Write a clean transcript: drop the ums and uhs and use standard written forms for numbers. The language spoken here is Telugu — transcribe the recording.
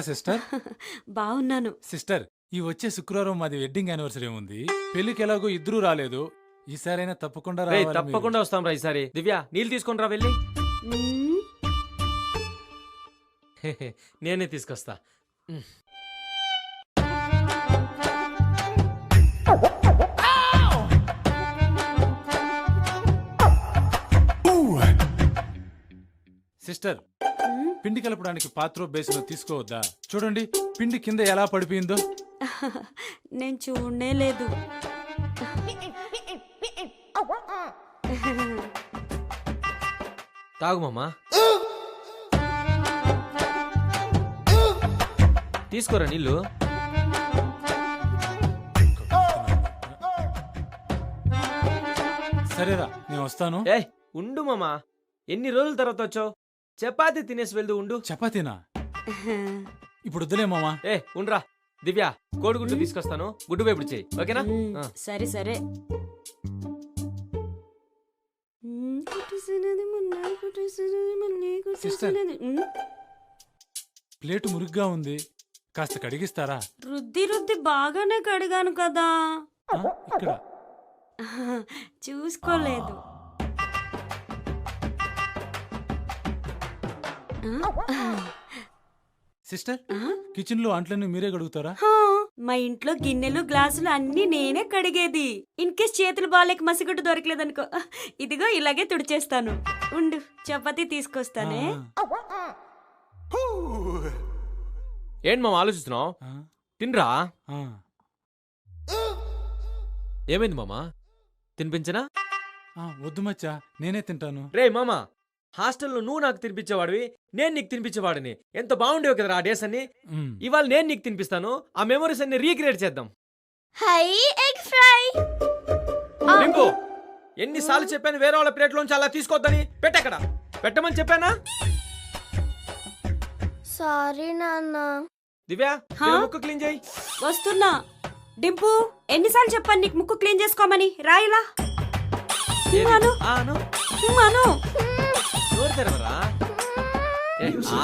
సిస్టర్ బాగున్నాను. సిస్టర్ ఈ వచ్చే శుక్రవారం మాది వెడ్డింగ్ యానివర్సరీ ఉంది. పెళ్లికి ఎలాగో ఇద్దరూ రాలేదు. ఈసారైనా తప్పకుండా రేయ్, రావాలి. తప్పకుండా వస్తాం రా ఈసారి. దివ్య నీళ్ళు తీసుకొని రా వెళ్ళి. మ్మ్. నేనే తీసుకొస్తా. సిస్టర్ మ్మ్. పిండి కలపడానికి పాత్ర బేసిన్ తీసుకోవద్దా? చూడండి పిండి కింద ఎలా పడిపోయిందో. నేను చూడనే లేదు. తాగు మామా. తీసుకోరా నీళ్ళు. సరేరా నేను వస్తాను. ఏ ఉండు మామా, ఎన్ని రోజుల తర్వాత వచ్చావు? చపాతీ తినేసి వెళ్దు ఉండు. చపాతీనా? ఇప్పుడు వద్దులే మామా. ఏ ఉండ్రా. దివ్య కోడిగుడ్డు తీసుకొస్తాను, గుడ్డు వేపుడు చెయ్యి, ఓకేనా? మ్మ్. ఆ. సరే సరే. మ్మ్. కుట్టేసినది మొన్న, కుట్టేసినది మళ్ళీ కుట్టేసినది. మ్మ్. ప్లేటు మురిగ్గా ఉంది, కాస్త కడిగిస్తారా? రుద్ది రుద్ది బాగానే కడిగాను కదా. ఆ, ఇక్కడ చూసుకోలేదు. సిస్టర్ ఆ? కిచెన్ లో అంట్లన్నీ మీరే కడుగుతారా? హా, మా ఇంట్లో గిన్నెలు గ్లాసులు అన్నీ నేనే కడిగేది. ఇన్ కేస్ చేతులు బాగాలేక మసిగుడ్డు దొరకలేదనుకో, ఇదిగో ఇలాగే తుడిచేస్తాను. ఉండు, చపాతీ తీసుకొస్తానే. ఏంటి మామ ఆలోచిస్తున్నావు? ఆ, తినరా. ఆ. ఏమైంది మామా? తినిపించనా? ఆ, వద్దు మచ్చా, నేనే తింటాను. రే మామా, హాస్టల్లో నువ్వు నాకు తినిపించేవాడివి, నేను నీకు తినిపించేవాడిని. ఎంత బాగుండేవి కదరా ఆ డేస్ అన్ని. మ్. ఇవాళ నేను నీకు తినిపిస్తాను, ఆ మెమరీస్ అన్ని రీక్రియేట్ చేద్దాం. High egg fry. రింపు, ఎన్నిసార్లు చెప్పాను వేరే వాళ్ళ ప్లేట్లోంచి అలా తీసుకోవద్దని? పెట్టక్కడ పెట్టమని చెప్పానా? సారీ నాన్న. దివ్య హా? ముక్కు క్లీన్ చేయి. వస్తున్నా. డింపు, ఎన్నిసార్లు చెప్పాను నీకు ముక్కు క్లీన్ చేసుకోమని? రాయిలా. ఏది? అను ఆ, అను. అను. నోరు తెరవరా. ఏ, ఆ